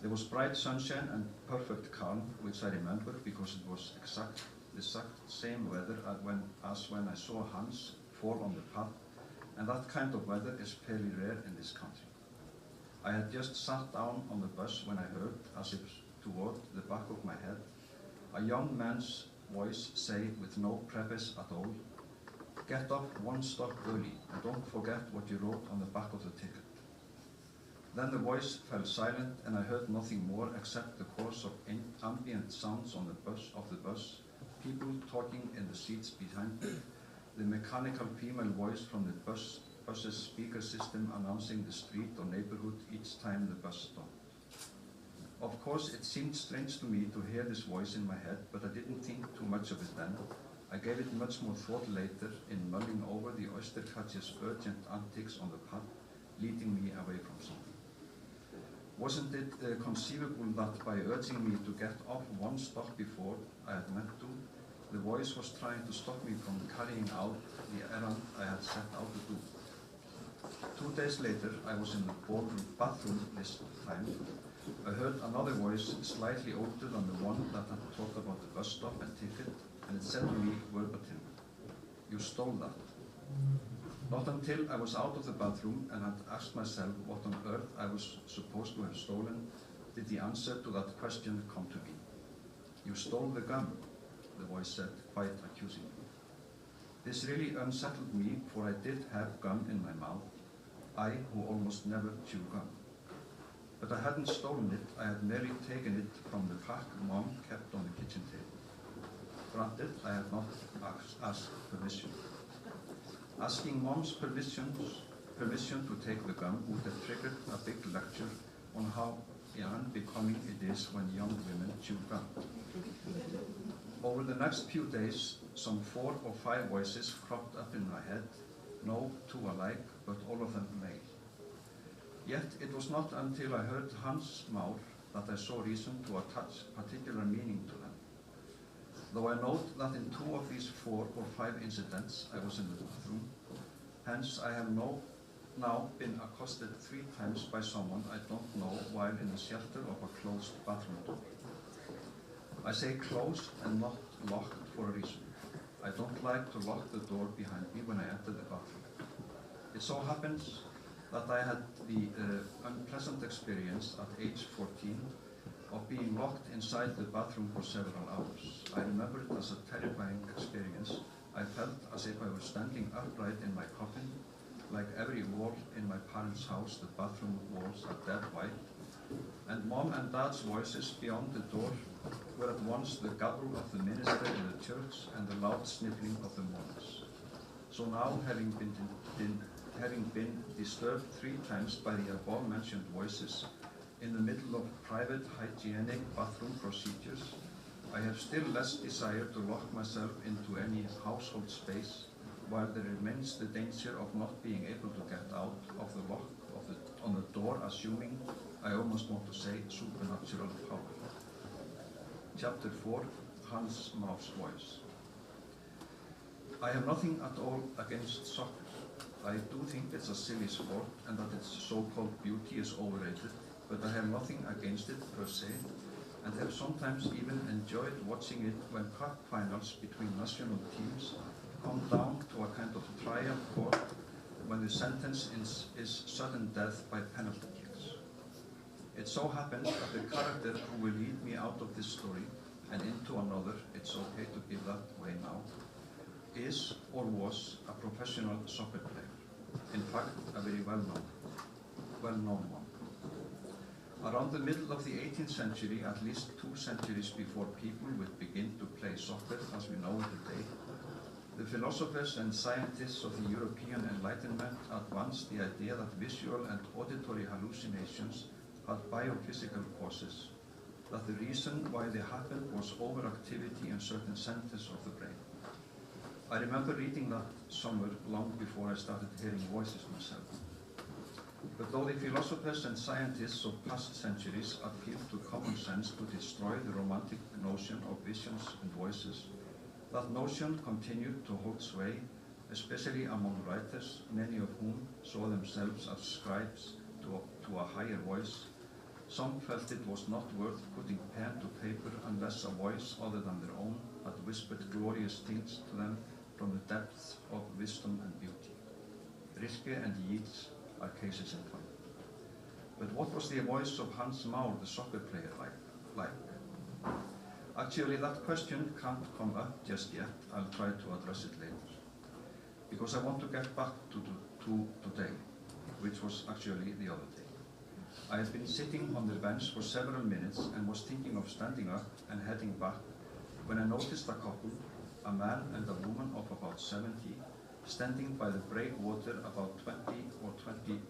S4: There was bright sunshine and perfect calm, which I remember because it was the exact same weather as when I saw Hans fall on the path, and that kind of weather is fairly rare in this country. I had just sat down on the bus when I heard, as if toward the back of my head, a young man's voice say with no preface at all, "Get off one stop early and don't forget what you wrote on the back of the ticket." Then the voice fell silent and I heard nothing more except the chorus of ambient sounds on the bus, people talking in the seats behind me, the mechanical female voice from the bus's speaker system announcing the street or neighborhood each time the bus stopped. Of course, it seemed strange to me to hear this voice in my head, but I didn't think too much of it then. I gave it much more thought later in mulling over the Oysterkats's urgent antics on the path, leading me away from something. Wasn't it conceivable that by urging me to get off one stop before I had meant to, the voice was trying to stop me from carrying out the errand I had set out to do? 2 days later, I was in the bathroom this time. I heard another voice slightly older than the one that had talked about the bus stop and ticket, and it said to me verbatim, "You stole that." Not until I was out of the bathroom and had asked myself what on earth I was supposed to have stolen, did the answer to that question come to me. "You stole the gum," the voice said, quite accusingly. This really unsettled me, for I did have gum in my mouth, I who almost never chew gum. But I hadn't stolen it, I had merely taken it from the pack Mom kept on the kitchen table. Granted, I had not asked permission. Asking Mom's permission to take the gum would have triggered a big lecture on how unbecoming it is when young women chew gum. Over the next few days, some 4 or 5 voices cropped up in my head, no 2 alike, but all of them male. Yet it was not until I heard Hans Maur that I saw reason to attach particular meaning to them. Though I note that in 2 of these 4 or 5 incidents I was in the bathroom, hence I have now been accosted 3 times by someone I don't know while in the shelter of a closed bathroom door. I say closed and not locked for a reason. I don't like to lock the door behind me when I enter the bathroom. It so happens that I had the unpleasant experience at age 14 of being locked inside the bathroom for several hours. I remember it as a terrifying experience. I felt as if I was standing upright in my coffin. Like every wall in my parents' house, the bathroom walls are dead white, and Mom and Dad's voices beyond the door were at once the gabble of the minister in the church and the loud sniffling of the monks. So now, having been disturbed 3 times by the above-mentioned voices in the middle of private hygienic bathroom procedures, I have still less desire to lock myself into any household space, while there remains the danger of not being able to get out of the lock on the door, assuming, I almost want to say, supernatural power. Chapter 4, Hans Maur's voice. I have nothing at all against soccer. I do think it's a silly sport and that its so-called beauty is overrated, but I have nothing against it per se, and have sometimes even enjoyed watching it when cup finals between national teams come down to a kind of trial court when the sentence is sudden death by penalty kicks. It so happens that the character who will lead me out of this story and into another, it's okay to be that way now, is or was a professional soccer player. In fact, a very well-known one. Around the middle of the 18th century, at least 2 centuries before people would begin to play soccer as we know it today, the philosophers and scientists of the European Enlightenment advanced the idea that visual and auditory hallucinations had biophysical causes, that the reason why they happened was overactivity in certain centers of the brain. I remember reading that somewhere long before I started hearing voices myself. But though the philosophers and scientists of past centuries appealed to common sense to destroy the romantic notion of visions and voices, that notion continued to hold sway, especially among writers, many of whom saw themselves as scribes to a higher voice. Some felt it was not worth putting pen to paper unless a voice other than their own had whispered glorious things to them from the depths of wisdom and beauty. Rilke and Yeats are cases in point. But what was the voice of Hans Maur, the soccer player, like? Actually, that question can't come up just yet. I'll try to address it later. Because I want to get back to today, which was actually the other day. I had been sitting on the bench for several minutes and was thinking of standing up and heading back when I noticed a couple, a man and a woman of about 70, standing by the breakwater about 20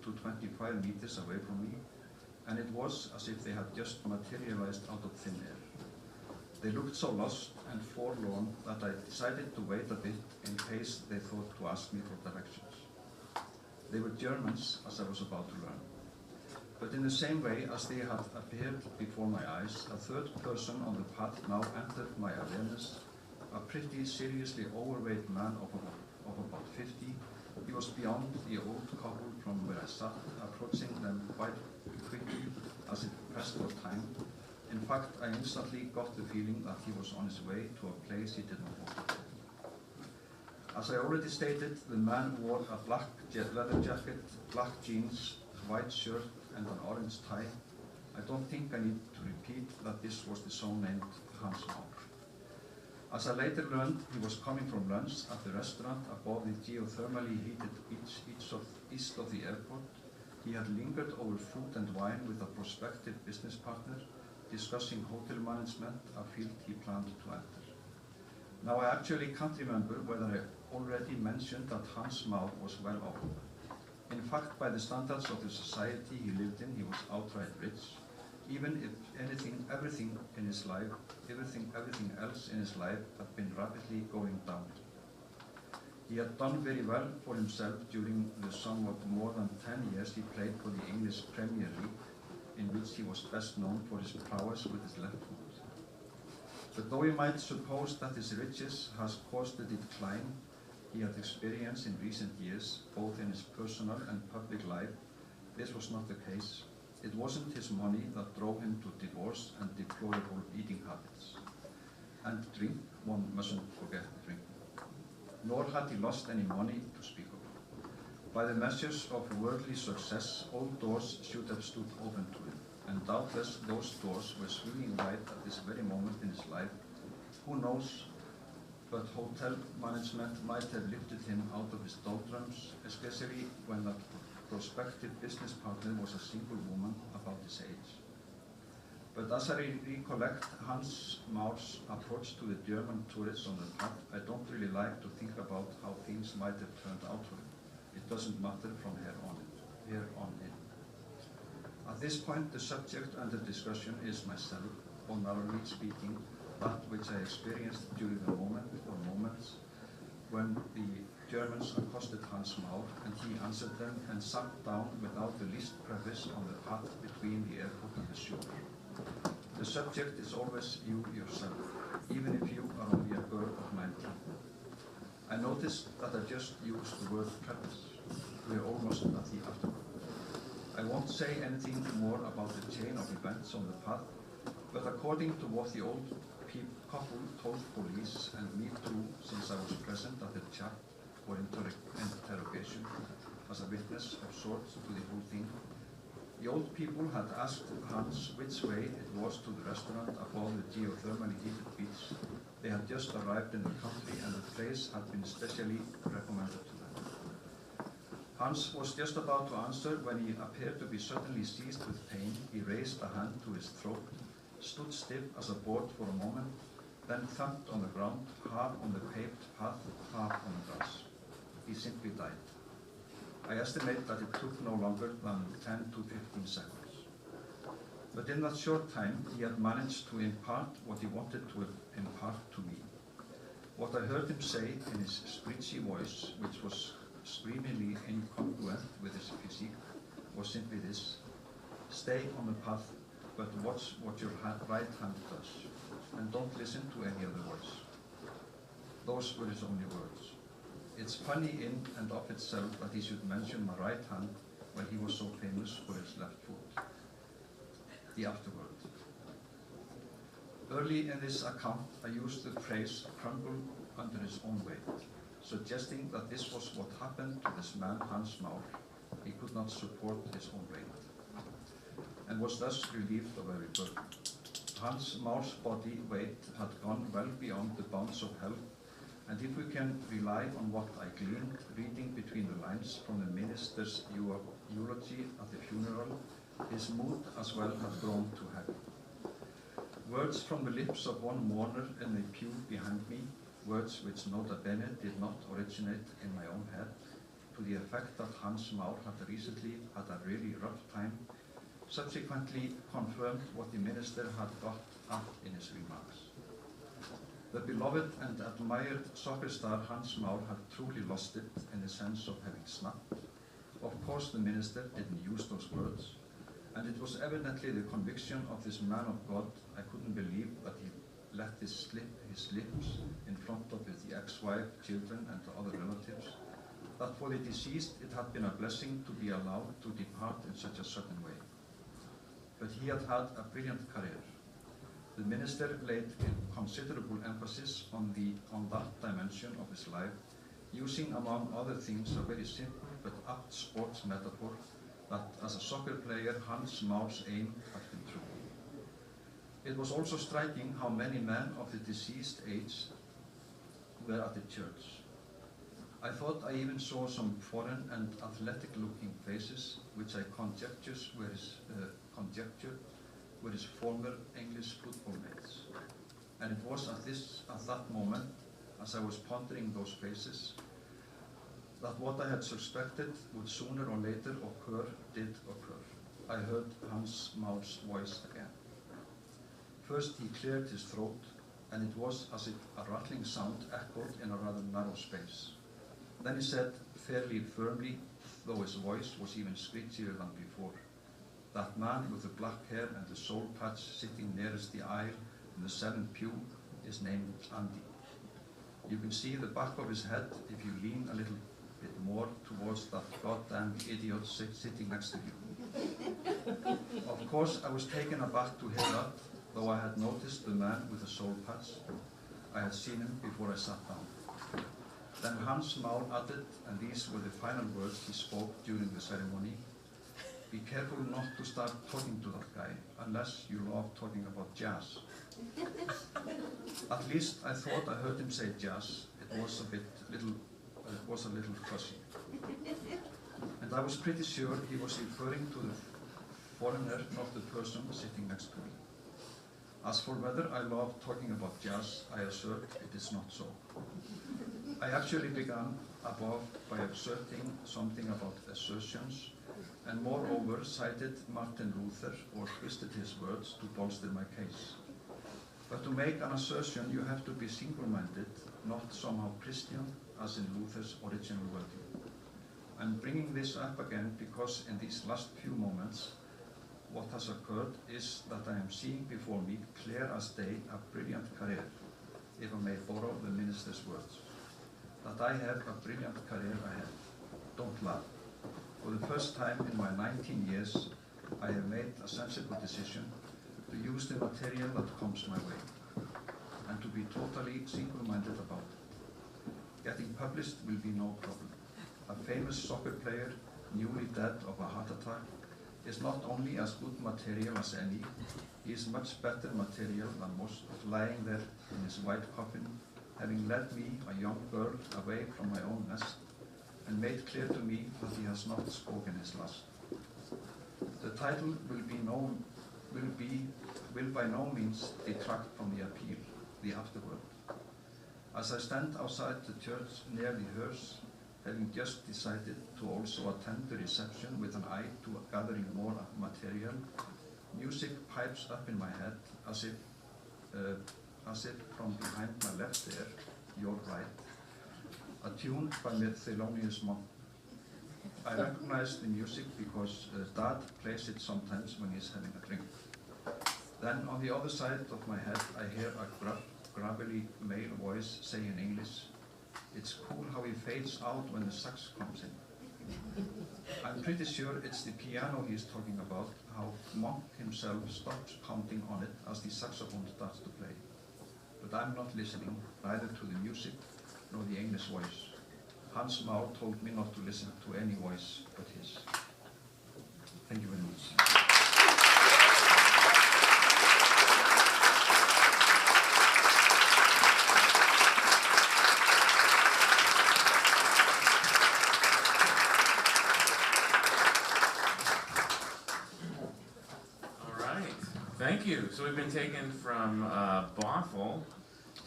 S4: to 25 meters away from me, and it was as if they had just materialized out of thin air. They looked so lost and forlorn that I decided to wait a bit in case they thought to ask me for directions. They were Germans, as I was about to learn. But in the same way as they had appeared before my eyes, a third person on the path now entered my awareness, a pretty seriously overweight man of about 50. He was beyond the old couple from where I sat, approaching them quite quickly as it pressed for time. In fact, I instantly got the feeling that he was on his way to a place he didn't want to go. As I already stated, the man wore a black leather jacket, black jeans, white shirt, and an orange tie. I don't think I need to repeat that this was the son named Hans Maur. As I later learned, he was coming from lunch at the restaurant above the geothermally heated beach east of the airport. He had lingered over food and wine with a prospective business partner, discussing hotel management, a field he planned to enter. Now I actually can't remember whether I already mentioned that Hans Maur was well off. In fact, by the standards of the society he lived in, he was outright rich, even if everything else in his life had been rapidly going down. He had done very well for himself during the somewhat more than 10 years he played for the English Premier League, in which he was best known for his prowess with his left foot. But though we might suppose that his riches has caused the decline he had experienced in recent years, both in his personal and public life, this was not the case. It wasn't his money that drove him to divorce and deplorable eating habits. And drink, one mustn't forget drinking. Nor had he lost any money to speak of. By the measures of worldly success, all doors should have stood open to him, and doubtless those doors were swinging wide at this very moment in his life. Who knows? But hotel management might have lifted him out of his doldrums, especially when that prospective business partner was a single woman about his age. But as I recollect Hans Maur's approach to the German tourists on the path, I don't really like to think about how things might have turned out for him. It doesn't matter from here on in. At this point, the subject under discussion is myself, or narrowly speaking, that which I experienced during the moment or moments when the Germans accosted Hans Maur and he answered them and sat down without the least preface on the path between the airport and the shore. The subject is always you yourself, even if you are only a girl of 19. I noticed that I just used the word preface. We're almost at the afterword. I won't say anything more about the chain of events on the path, but according to what the old couple told police and me too, since I was present at the chat or interrogation as a witness of sorts to the whole thing, the old people had asked Hans which way it was to the restaurant above the geothermally heated beach. They had just arrived in the country and the place had been specially recommended to them. Hans was just about to answer when he appeared to be suddenly seized with pain. He raised a hand to his throat, stood stiff as a board for a moment, then thumped on the ground, half on the paved path, half on the grass. He simply died. I estimate that it took no longer than 10 to 15 seconds. But in that short time, he had managed to impart what he wanted to impart to me. What I heard him say in his screechy voice, which was screamingly incongruent with his physique, was simply this: stay on the path, but watch what your right hand does, and don't listen to any other voice. Those were his only words. It's funny in and of itself that he should mention my right hand when he was so famous for his left foot. The afterword. Early in this account, I used the phrase crumble under his own weight, suggesting that this was what happened to this man Hans Maur. He could not support his own weight, and was thus relieved of every burden. Hans Maur's body weight had gone well beyond the bounds of health, and if we can rely on what I gleaned reading between the lines from the minister's eulogy at the funeral, his mood as well had grown too heavy. Words from the lips of one mourner in the pew behind me, words which nota bene did not originate in my own head, to the effect that Hans Maur had recently had a really rough time, subsequently confirmed what the minister had got at in his remarks. The beloved and admired soccer star Hans Maur had truly lost it in the sense of having snapped. Of course, the minister didn't use those words, and it was evidently the conviction of this man of God. I couldn't believe that he let this slip his lips in front of the ex-wife, children, and the other relatives, that for the deceased it had been a blessing to be allowed to depart in such a sudden way. But he had had a brilliant career. The minister laid considerable emphasis on that dimension of his life, using among other things a very simple but apt sports metaphor that as a soccer player Hans Maur's aim had been true. It was also striking how many men of the deceased age were at the church. I thought I even saw some foreign and athletic-looking faces, which I conjectured were his former English football mates. And it was at that moment, as I was pondering those faces, that what I had suspected would sooner or later occur did occur. I heard Hans Maur's voice again. First he cleared his throat, and it was as if a rattling sound echoed in a rather narrow space. Then he said, fairly firmly, though his voice was even screechier than before, that man with the black hair and the soul patch sitting nearest the aisle in the seventh pew is named Andy. You can see the back of his head if you lean a little bit more towards that goddamn idiot sitting next to you. Of course, I was taken aback to hear that, though I had noticed the man with the soul patch. I had seen him before I sat down. Then Hans Maur added, and these were the final words he spoke during the ceremony: be careful not to start talking to that guy, unless you love talking about jazz. At least I thought I heard him say jazz. It was a little fuzzy. And I was pretty sure he was referring to the foreigner, not the person sitting next to me. As for whether I love talking about jazz, I assert it is not so. I actually began above by asserting something about assertions, and moreover cited Martin Luther or twisted his words to bolster my case. But to make an assertion you have to be single-minded, not somehow Christian, as in Luther's original worldview. I'm bringing this up again because in these last few moments what has occurred is that I am seeing before me, clear as day, a brilliant career, if I may borrow the minister's words. That I have a brilliant career ahead. Don't laugh. For the first time in my 19 years, I have made a sensible decision to use the material that comes my way, and to be totally single-minded about it. Getting published will be no problem. A famous soccer player, newly dead of a heart attack, is not only as good material as any, he is much better material than most, lying there in his white coffin, having led me, a young girl, away from my own nest, and made clear to me that he has not spoken his last. The title will by no means detract from the appeal, the afterword. As I stand outside the church near the hearse, having just decided to also attend the reception with an eye to gathering more material, music pipes up in my head as if from behind my left ear, your right, a tune by the Thelonious Monk. I recognize the music because Dad plays it sometimes when he's having a drink. Then on the other side of my head, I hear a gravelly male voice say in English, "It's cool how he fades out when the sax comes in." I'm pretty sure it's the piano he's talking about, how Monk himself stops pounding on it as the saxophone starts to play. But I'm not listening, neither to the music nor the English voice. Hans Maur told me not to listen to any voice but his. Thank you very much.
S1: Thank you. So we've been taken from Bothell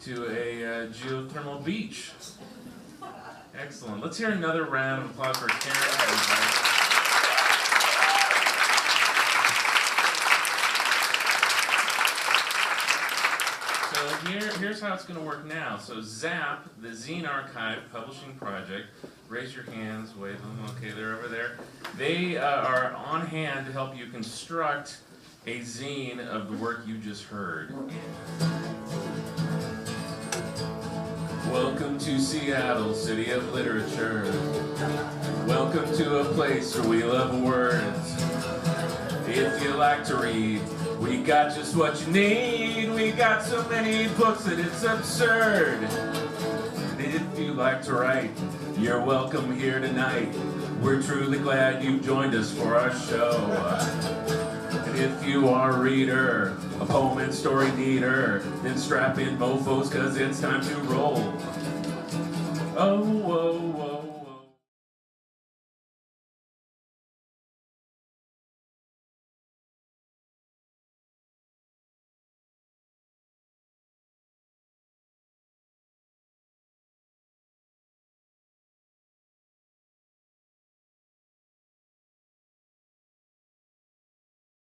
S1: to a geothermal beach. Excellent. Let's hear another round of applause for Karen. So here's how it's going to work now. So ZAPP, the Zine Archive Publishing Project, raise your hands, wave them. Okay, they're over there. They are on hand to help you construct a zine of the work you just heard. Welcome to Seattle, city of literature. Welcome to a place where we love words. If you like to read, we got just what you need. We got so many books that it's absurd. And if you like to write, you're welcome here tonight. We're truly glad you joined us for our show. If you are a reader, a poem and story needer, then strap in mofos, cause it's time to roll. Oh, whoa, whoa.